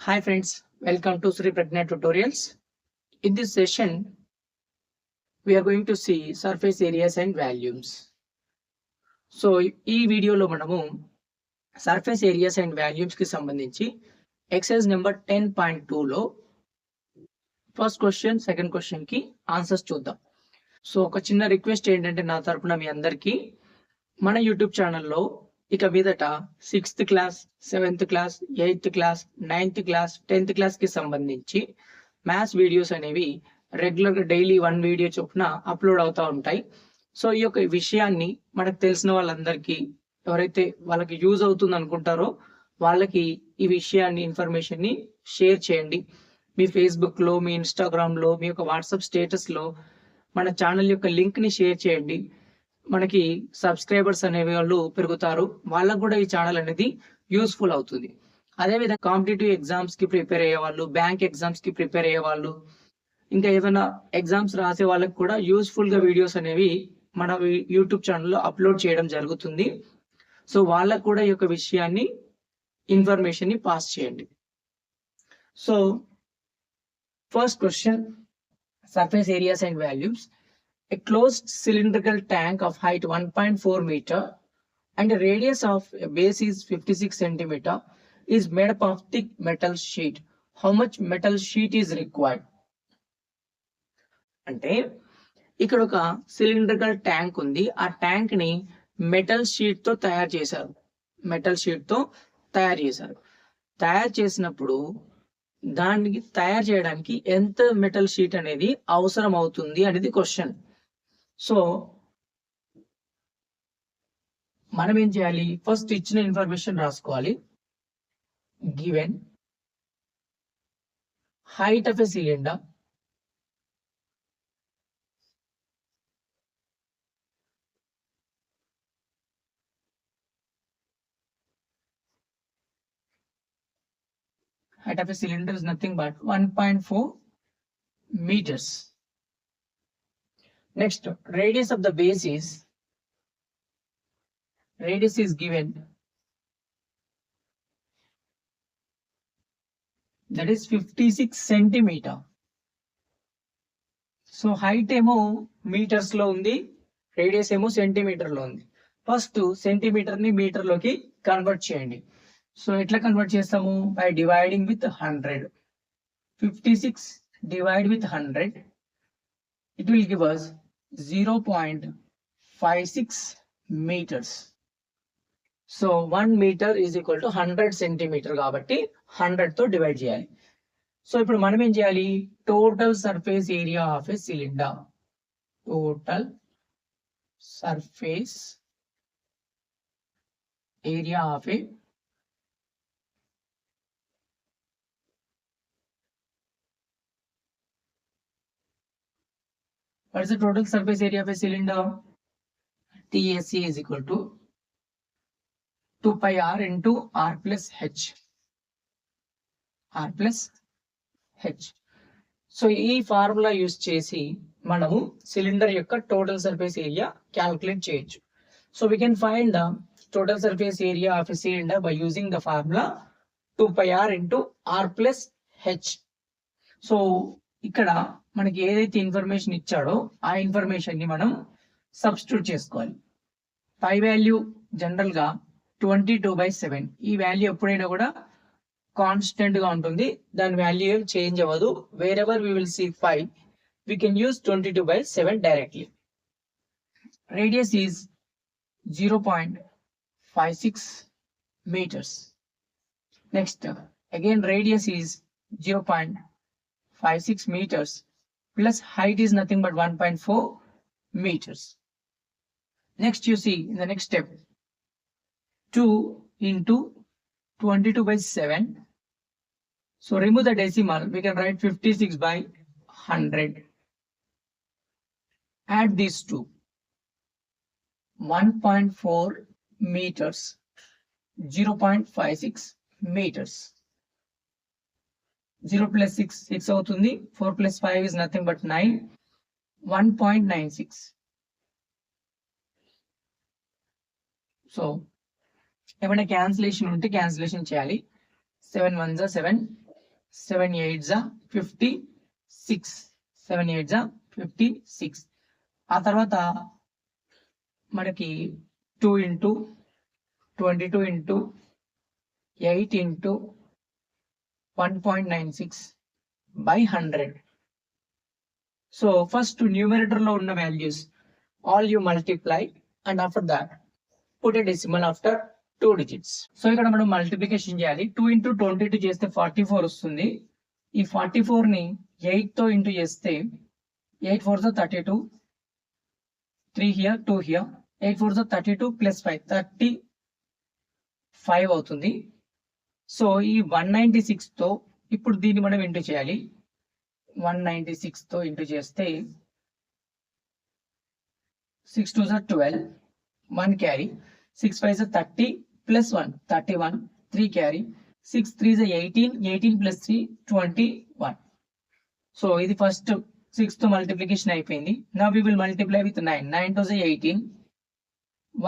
Hi friends, welcome to Sri Pragna Tutorials. In this session, we are going to see surface areas and volumes. So, ఈ వీడియోలో మనము surface areas and volumes కి సంబంధించి exercise number 10.2లో first question second question కి answers చూద్దాం. So ఒక చిన్న రిక్వెస్ట్ ఏంటంటే నా తరపున మీ అందరికీ మన యూట్యూబ్ ఛానల్లో ఇక మీదట 6th class 7th class 8th class 9th class 10th class కి సంబంధించి మ్యాథ్స్ వీడియోస్ అనేవి రెగ్యులర్గా డైలీ 1 వీడియో చొప్పున అప్లోడ్ అవుతూ ఉంటాయి. సో ఈ యొక్క విషయాన్ని మనకు తెలిసిన వాళ్ళందరికీ ఎవరైతే వాళ్ళకి యూజ్ అవుతుంది అనుకుంటారో వాళ్ళకి ఈ విషయాన్ని ఇన్ఫర్మేషన్ ని షేర్ చేయండి. మీ ఫేస్బుక్ లో, మీ ఇన్స్టాగ్రామ్ లో, మీ యొక్క వాట్సాప్ స్టేటస్ లో మన ఛానల్ యొక్క లింక్ ని షేర్ చేయండి. మనకి సబ్స్క్రైబర్స్ అనే వాళ్ళు పెరుగుతారు, వాళ్ళకు కూడా ఈ ఛానల్ అనేది యూస్ఫుల్ అవుతుంది. అదేవిధంగా కాంపిటేటివ్ ఎగ్జామ్స్ కి ప్రిపేర్ అయ్యే వాళ్ళు, బ్యాంక్ ఎగ్జామ్స్ కి ప్రిపేర్ అయ్యే వాళ్ళు, ఇంకా ఏమైనా ఎగ్జామ్స్ రాసే వాళ్ళకి కూడా యూస్ఫుల్ గా వీడియోస్ అనేవి మన యూట్యూబ్ ఛానల్లో అప్లోడ్ చేయడం జరుగుతుంది. సో వాళ్ళకు కూడా ఈ యొక్క విషయాన్ని ఇన్ఫర్మేషన్ ని పాస్ చేయండి. So first question, surface areas and values. A closed cylindrical tank of height 1.4 meter and a radius of a base is 56 centimeter is made up of thick metal sheet. How much metal sheet is required? అంటే ఇక్కడ ఒక cylindrical tank ఉంది. ఆ tank ని metal sheet తో తయారు చేశారు. తయారు చేసినప్పుడు దానికి తయారు చేయడానికి ఎంత మెటల్ షీట్ అనేది అవసరం అవుతుంది అనేది క్వశ్చన్. సో మనం ఏం చేయాలి, ఫస్ట్ ఇచ్చిన ఇన్ఫర్మేషన్ రాసుకోవాలి. Given height of a cylinder, height of a cylinder is nothing but 1.4 meters. Next, radius of the base is given, that is 56 centimeter. So height ఏమో మీటర్స్ లో ఉంది, రేడియస్ ఏమో centimetre లో ఉంది. ఫస్ట్ సెంటీమీటర్ ని metre లోకి convert చేయండి. So ఎట్లా కన్వర్ట్ చేస్తాము? By dividing with 100. 56 divide with 100, it will give us 0.56 meters. So 1 meter is equal to 100 centimeter కాబట్టి 100 తో డివైడ్ చేయాలి. సో ఇప్పుడు మనం ఏం చేయాలి? Total surface area of a cylinder, total surface area of A what is the total surface area of a cylinder? TSC is equal to 2 pi r into r plus h. So ఈ formula use చేసి మనము cylinder యొక్క total surface area calculate చేయొచ్చు. So we can find the total surface area of a cylinder by using the formula 2 pi r into r plus h. So ఇక్కడ మనకి ఏదైతే information ఇచ్చాడో ఆ ఇన్ఫర్మేషన్ ని మనం సబ్స్టిట్యూట్ చేసుకోవాలి. పై వాల్యూ జనరల్ గా 22/7. ఈ వాల్యూ ఎప్పుడైనా కూడా కాన్స్టెంట్ గా ఉంటుంది, దాని వాల్యూ ఏం చేంజ్ అవ్వదు. Wherever we will see 5, we can use 22/7 directly. Radius is 0.56 meters. Next, again radius is 0.56 meters plus height is nothing but 1.4 meters. Next, you see in the next step, 2 into 22/7. So remove the decimal, we can write 56/100. Add these two, 1.4 meters, 0.56 meters. 0 plus 6 అవుతుంది. 4 plus 5 is nothing but 9. 1.96. So ఏమైనా cancellation ఉంటే cancellation చేయాలి. 7 1s are 7, 7 8 56, 7 8 56. ఆ తర్వాత మనకి 2 into 22 into 8 into 1.96 by 100. So first numerator లో ఉన్న values all you multiply and after that put a decimal after 2 digits. So ఇక్కడ మనం మల్టిప్లికేషన్ చేయాలి. 2 into 22 చేస్తే 44 వస్తుంది. ఈ 44 ని 8 తో ఇంటూ చేస్తే 8 4s 32, 3 here 2 here, 8 4s 32 plus 5 35 అవుతుంది. సో ఈ 196 తో ఇప్పుడు దీన్ని మనం ఇంటూ చేయాలి. 196 తో ఇంటూ చేస్తే 6 2s 12, 1 carry, 6 5s 30 plus 1 31, 3 carry, 6 3s 18, 18 plus 3 21. So ఇది ఫస్ట్ 6 తో మల్టిప్లికేషన్ అయిపోయింది. Now we will multiply with 9. 9 2s 18,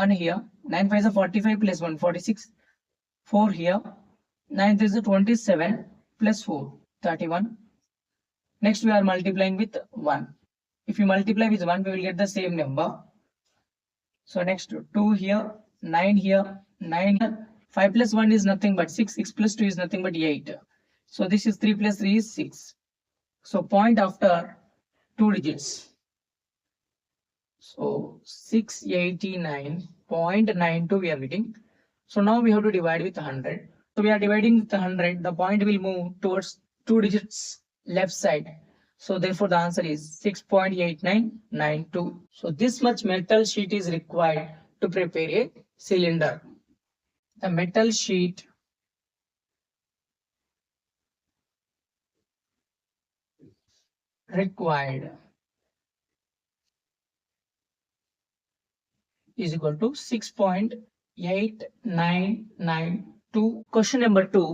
1 here, 9 5s 45 plus 1 46, 4 here, 9 3s 27 plus 4 31. Next we are multiplying with 1. If you multiply with 1 we will get the same number. So next 2 here, 9 here, 9 here, 5 plus 1 is nothing but 6, 6 plus 2 is nothing but 8. So this is 3 plus 3 is 6. So point after 2 digits. So 689.92 we are getting. So now we have to divide with 100. So we are dividing with 100. The point will move towards 2 digits left side. So therefore the answer is 6.8992. So this much metal sheet is required to prepare a cylinder. The metal sheet required is equal to 6.8992. Question number 2.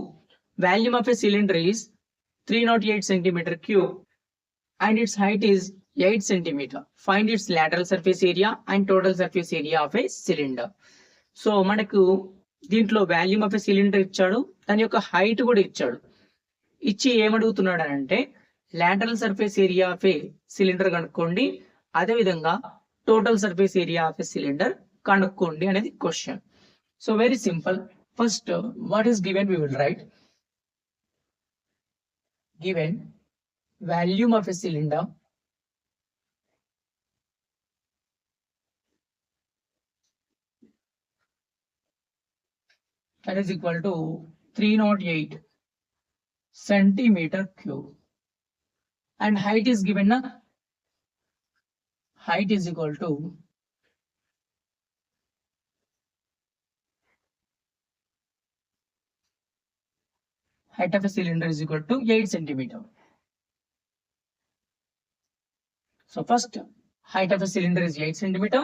Volume of a cylinder is 308 centimeter cube and its height is 8 centimeter. Find its lateral surface area and total surface area of a cylinder. So మనకు దీంట్లో volume of a cylinder ఇచ్చాడు, దాని యొక్క height కూడా ఇచ్చాడు. ఇచ్చి ఏమడుగుతున్నాడు అంటే lateral surface area of a cylinder కనుక్కోండి, అదే విధంగా total surface area of a cylinder కనుక్కోండి అనేది question. So very simple. First what is given we will write. Given volume of a cylinder that is equal to 308 centimeter cube and height is given na, height is equal to height of a cylinder is equal to 8 centimeter. So first height of a cylinder is 8 centimeter,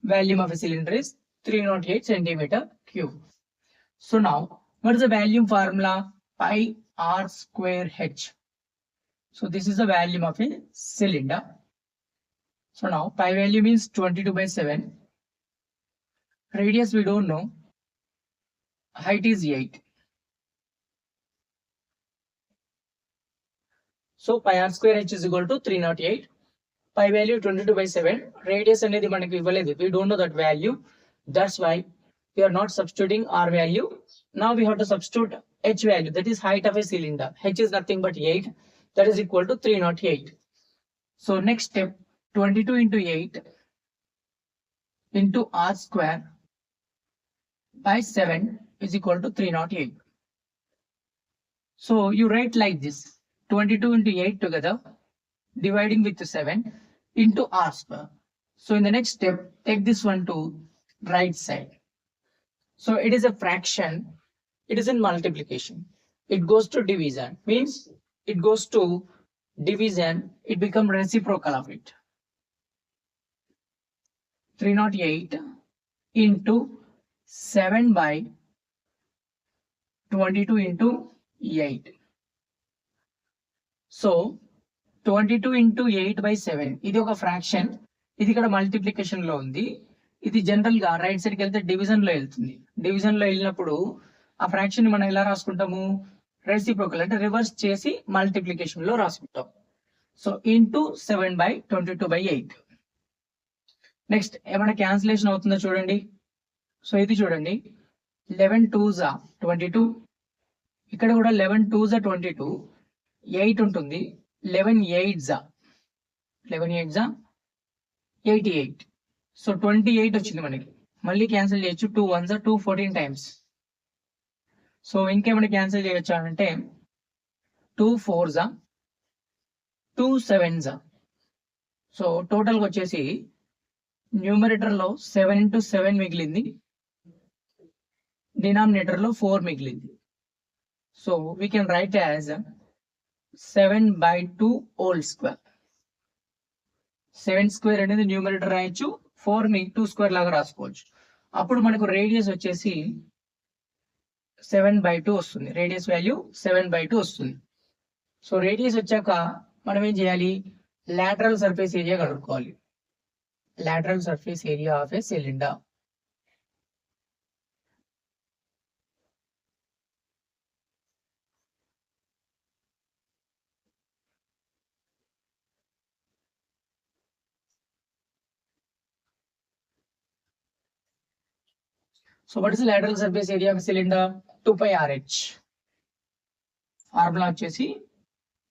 volume of a cylinder is 308 centimeter cube. So now what is the volume formula? Pi r square h. So this is the volume of a cylinder. So now pi value means 22/7. Radius we don't know. Height is 8. So pi r square h is equal to 308. Pi value 22/7. Radius అనేది మనకి ఇవ్వలేదు. We don't know that value. That's why we are not substituting r value. Now we have to substitute h value. That is height of a cylinder. H is nothing but 8. That is equal to 308. So next step, 22 into 8 into r square by 7 is equal to 308. So you write like this. 22 into 8 together, dividing with 7 into r square. So in the next step, take this one to right side. So it is a fraction. It is in multiplication. It goes to division. Means it goes to division. It becomes reciprocal of it. 308 into 7 by 22 into 8. So 22 into 8 by 7. ఇది ఒక fraction. ఇది ఇక్కడ multiplication లో ఉంది. ఇది general గా right side కి వెళ్తే డివిజన్ లో వెళ్తుంది. డివిజన్ లో వెళ్ళినప్పుడు ఆ ఫ్రాక్షన్ మనం ఎలా రాసుకుంటాము? రెసిప్రోకల్ అంటే రివర్స్ చేసి మల్టిప్లికేషన్ లో రాసుకుంటాం. So into 7/22/8. నెక్స్ట్ ఏమైనా క్యాన్సిలేషన్ అవుతుందో చూడండి. సో ఇది చూడండి, 11 2s 22, ఇక్కడ కూడా 11 2s 22, 8 ఉంటుంది, 11 8s 88. సో 28 వచ్చింది మనకి. మళ్ళీ క్యాన్సిల్ చేయొచ్చు, 2 1s 2 14 టైమ్స్. సో ఇంకేమైనా క్యాన్సిల్ చేయొచ్చా అంటే 2 4s 2 7s. సో టోటల్ గా వచ్చేసి న్యూమరేటర్ లో 7 into 7 మిగిలింది, డినామినేటర్ లో 4 మిగిలింది. So we can write as 7/2 whole square. 7 square అనేది న్యూమరేటర్ రాయొచ్చు, 4 ని 2 స్క్వేర్ లాగా రాసుకోవచ్చు. అప్పుడు మనకు రేడియస్ వచ్చేసి 7/2 వస్తుంది. రేడియస్ వాల్యూ 7/2 వస్తుంది. సో రేడియస్ వచ్చాక మనం ఏం చేయాలి, లాటరల్ సర్ఫేస్ ఏరియా కనుక్కోవాలి. lateral surface area of a cylinder. So what is the lateral surface area of a cylinder? 2 pi RH. Formula వచ్చేసి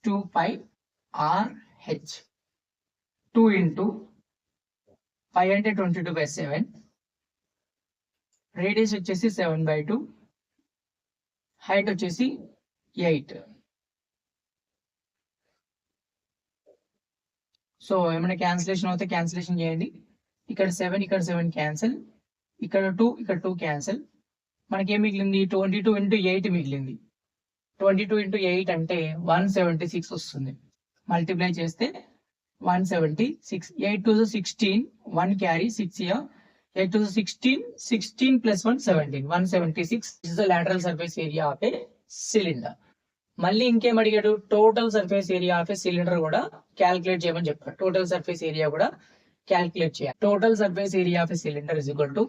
2 pi RH. 2 into pi అంటే 22/7. రేడియస్ వచ్చేసి 7/2. Height వచ్చేసి 8. సో ఏమైనా క్యాన్సిలేషన్ అవుతే క్యాన్సిలేషన్ చేయండి. ఇక్కడ 7 ఇక్కడ 7 క్యాన్సిల్, ఇక్కడ 2 ఇక్కడ 2 క్యాన్సిల్. మనకి ఏం మిగిలింది, 22 into 8 మిగిలింది. 22 into 8 అంటే 176 వస్తుంది. మల్టిప్లై చేస్తే 176. 8 to the 16, 1 carry 6 here. 8 to the 16, 16 plus 1 17, 176. This is the lateral surface area of a cylinder. మళ్ళీ ఇంకేం అడిగాడు, total surface area of a cylinder కూడా క్యాల్కులేట్ చేయమని చెప్పాడు. టోటల్ సర్ఫేస్ ఏరియా కూడా క్యాల్కులేట్ చేయాలి. Total surface area of a cylinder is equal to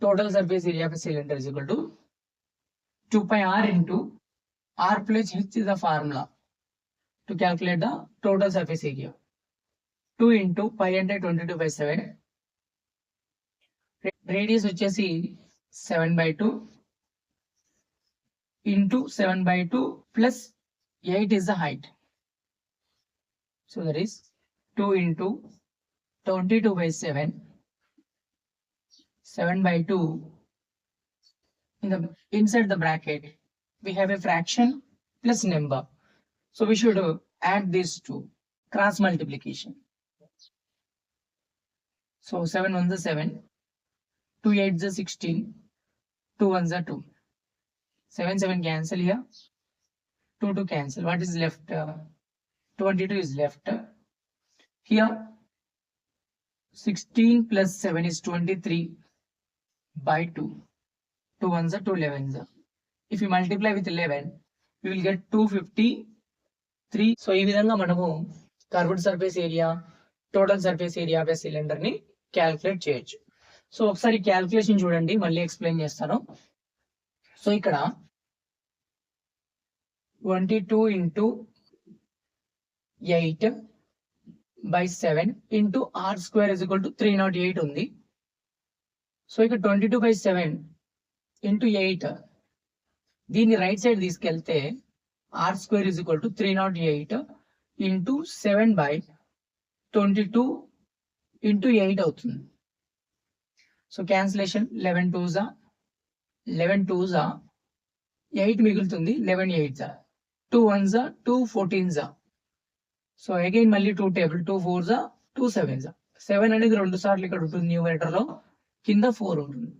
total surface area of a cylinder is equal to 2 pi r into r plus h is the formula to calculate the total surface area. 2 into pi అంటే 22/7. Radius వచ్చేసి 7/2 into 7/2 plus 8 is the height. So that is 2 into 22/7. 7/2. Inside the bracket we have a fraction plus number, so we should add these two, cross multiplication. So 7 1s 7, 2 8s 16, 2 1s 2, 7 7 cancel here, 2 2 cancel. What is left? 22 is left here. 16 plus 7 is 23/2. 2 1s 2 11s. If you multiply with 11, we will get 253. So ఈ విధంగా మనము curved surface area, total surface area of a cylinder ని calculate చేయొచ్చు. So ఒకసారి calculation చూడండి, మళ్ళీ explain చేస్తాను. So ఇక్కడ 22 into 8/7 into r square is equal to 308 ఉంది. సో ఇక్కడ 22/7 into 8, దీన్ని రైట్ సైడ్ తీసుకెళ్తే r square is equal to 308 into 7/22 into 8 అవుతుంది. సో క్యాన్సిలేషన్ 11 2s 8 మిగులుతుంది, 11 8s 2 1s 2 14s. So again మళ్ళీ 2 టేబుల్, 2 4s 2 7s. 7 అనేది 2 సార్లు ఇక్కడ ఉంటుంది న్యూమరేటర్ లో, కింద 4 ఉంటుంది.